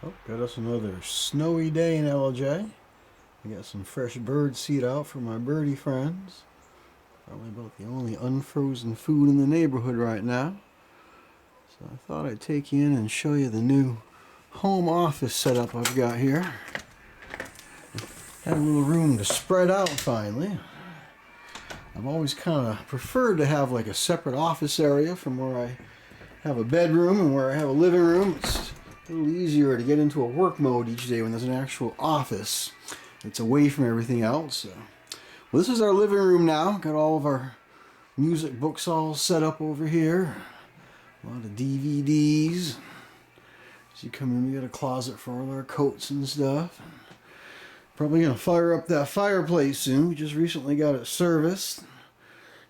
Oh, got us another snowy day in Ellijay. I got some fresh bird seed out for my birdie friends. Probably about the only unfrozen food in the neighborhood right now. So I thought I'd take you in and show you the new home office setup I've got here. Had a little room to spread out finally. I've always kind of preferred to have like a separate office area from where I have a bedroom and where I have a living room. It's a little easier to get into a work mode each day when there's an actual office. It's away from everything else. Well, this is our living room now. Got all of our music books all set up over here. A lot of DVDs. As you come in, we got a closet for all our coats and stuff. Probably gonna fire up that fireplace soon. We just recently got it serviced.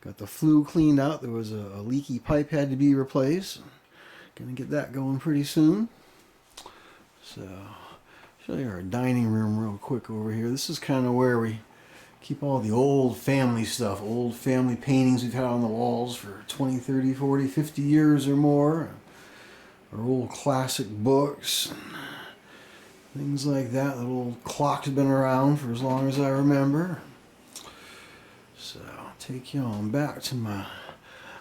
Got the flue cleaned out. There was a leaky pipe had to be replaced. Gonna get that going pretty soon. So, show you our dining room real quick over here. This is kind of where we keep all the old family stuff, old family paintings we've had on the walls for 20, 30, 40, 50 years or more. Our old classic books, things like that. The little clock's been around for as long as I remember. So, I'll take you on back to my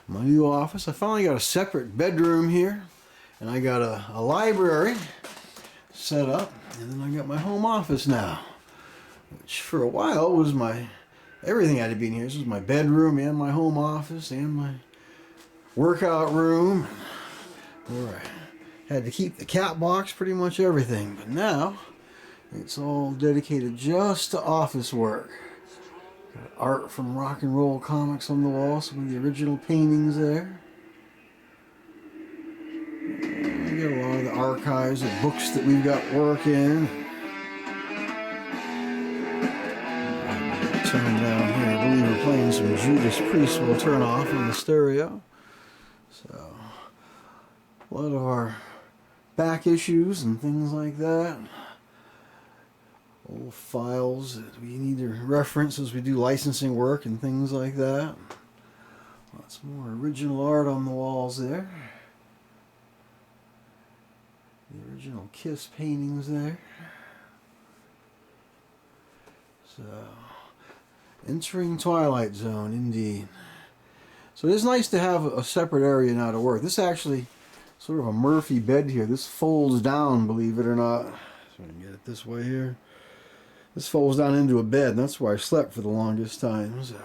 new office. I finally got a separate bedroom here, and I got a library set up, and then I got my home office now, which for a while was everything had to be in here. This was my bedroom and my home office and my workout room, where I had to keep the cat box, pretty much everything. But now it's all dedicated just to office work. Got art from rock and roll comics on the wall, some of the original paintings there. We got a lot of the archives of books that we've got working. Turn down here. I believe we're playing some Judas Priest. We'll turn off on the stereo. So, a lot of our back issues and things like that. Old files that we need to reference as we do licensing work and things like that. Lots more original art on the walls there. The original Kiss paintings there. So, entering Twilight Zone, indeed. So it is nice to have a separate area now to work. This is actually sort of a Murphy bed here. This folds down, believe it or not. So I can get it this way here. This folds down into a bed, and that's where I slept for the longest time. So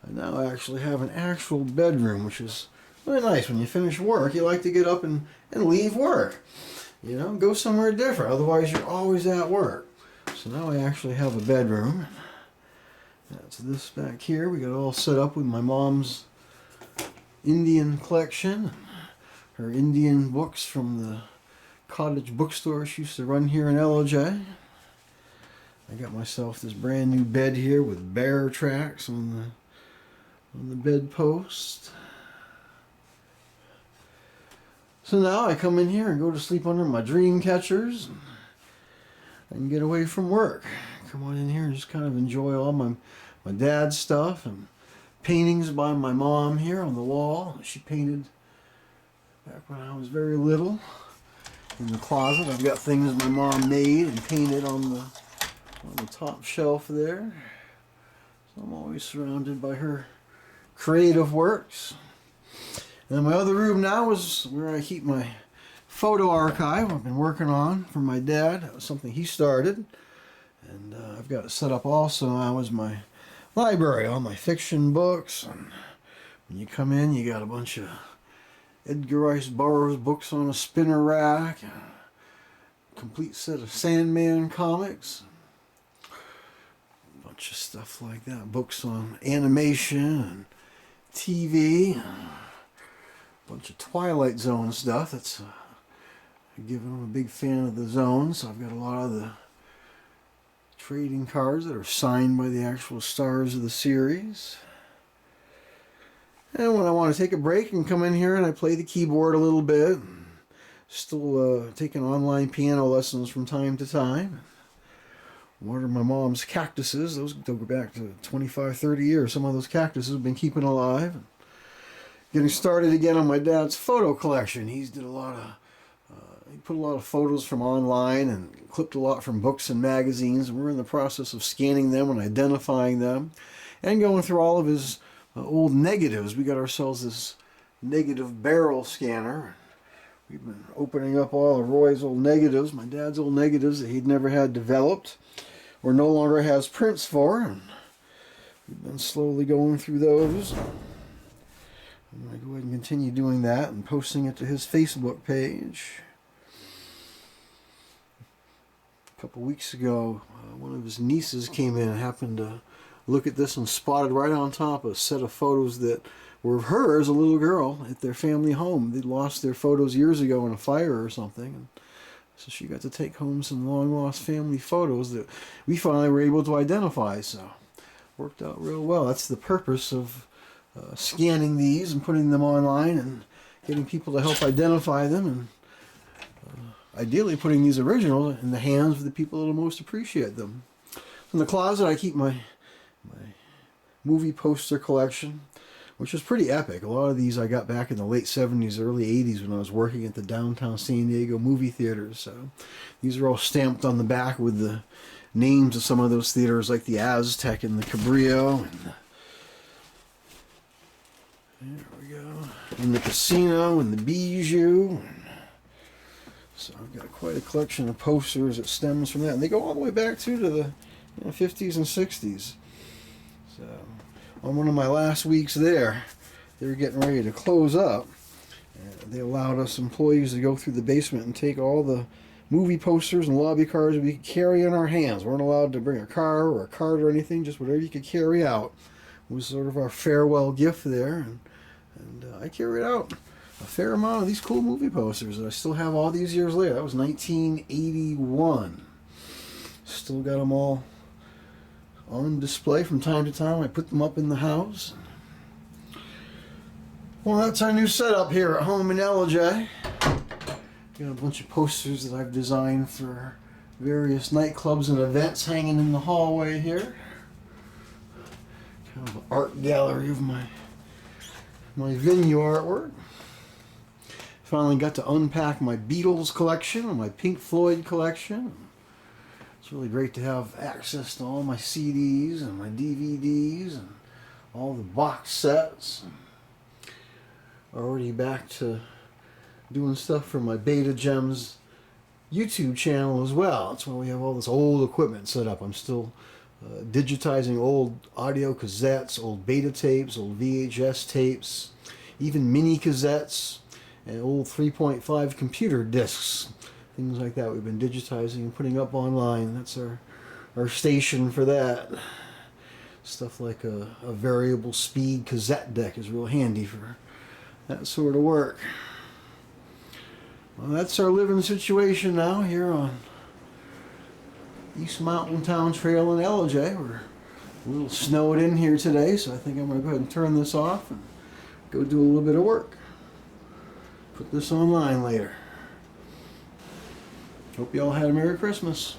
I now actually have an actual bedroom, which is really nice. When you finish work, you like to get up and leave work. You know, go somewhere different. Otherwise, you're always at work. So now I actually have a bedroom. That's this back here. We got it all set up with my mom's Indian collection. Her Indian books from the cottage bookstore she used to run here in Ellijay. I got myself this brand new bed here with bear tracks on the bedpost. So now I come in here and go to sleep under my dream catchers and get away from work. Come on in here and just kind of enjoy all my dad's stuff and paintings by my mom here on the wall. She painted back when I was very little. In the closet, I've got things my mom made and painted on the top shelf there. So I'm always surrounded by her creative works. And my other room now is where I keep my photo archive I've been working on for my dad. That was something he started. And I've got it set up also now as my library, all my fiction books. And when you come in, you got a bunch of Edgar Rice Burroughs books on a spinner rack. A complete set of Sandman comics. A bunch of stuff like that. Books on animation and TV. A bunch of Twilight Zone stuff. That's I'm a big fan of the Zone, so I've got a lot of the trading cards that are signed by the actual stars of the series. And when I want to take a break and come in here and I play the keyboard a little bit, still taking online piano lessons from time to time. Water my mom's cactuses. Those go back to 25, 30 years. Some of those cactuses have been keeping alive. Getting started again on my dad's photo collection. He's did a lot of He put a lot of photos from online and clipped a lot from books and magazines, and we're in the process of scanning them and identifying them and going through all of his old negatives. We got ourselves this negative barrel scanner. We've been opening up all of Roy's old negatives, my dad's old negatives that he'd never had developed or no longer has prints for, and we've been slowly going through those. I'm going to go ahead and continue doing that and posting it to his Facebook page. A couple weeks ago, one of his nieces came in and happened to look at this and spotted right on top a set of photos that were of her as a little girl at their family home. They'd lost their photos years ago in a fire or something. And so she got to take home some long-lost family photos that we finally were able to identify. So worked out real well. That's the purpose of scanning these and putting them online and getting people to help identify them, and ideally putting these originals in the hands of the people that will most appreciate them. In the closet I keep my movie poster collection, which is pretty epic. A lot of these I got back in the late 70s, early 80s when I was working at the downtown San Diego movie theaters. So these are all stamped on the back with the names of some of those theaters, like the Aztec and the Cabrillo, and there we go, and the Casino and the Bijou. So I've got quite a collection of posters that stems from that, and they go all the way back to the 50s and 60s. So on one of my last weeks there, they were getting ready to close up, and they allowed us employees to go through the basement and take all the movie posters and lobby cards we could carry in our hands. We weren't allowed to bring a car or a card or anything, just whatever you could carry out was sort of our farewell gift there. And I carried out a fair amount of these cool movie posters that I still have all these years later. That was 1981. Still got them all on display from time to time. I put them up in the house. Well, that's our new setup here at home in Ellijay. Got a bunch of posters that I've designed for various nightclubs and events hanging in the hallway here. Kind of an art gallery of my venue artwork. Finally got to unpack my Beatles collection and my Pink Floyd collection. It's really great to have access to all my CDs and my DVDs and all the box sets. Already back to doing stuff for my BetaGems YouTube channel as well. That's why we have all this old equipment set up. I'm still digitizing old audio cassettes, old beta tapes, old VHS tapes, even mini cassettes, and old 3.5 computer discs. Things like that we've been digitizing and putting up online. That's our station for that. Stuff like a variable speed cassette deck is real handy for that sort of work. Well, that's our living situation now here on East Mountain Town Trail in Ellijay. We're a little snowed in here today, so I think I'm going to go ahead and turn this off and go do a little bit of work. Put this online later. Hope you all had a Merry Christmas.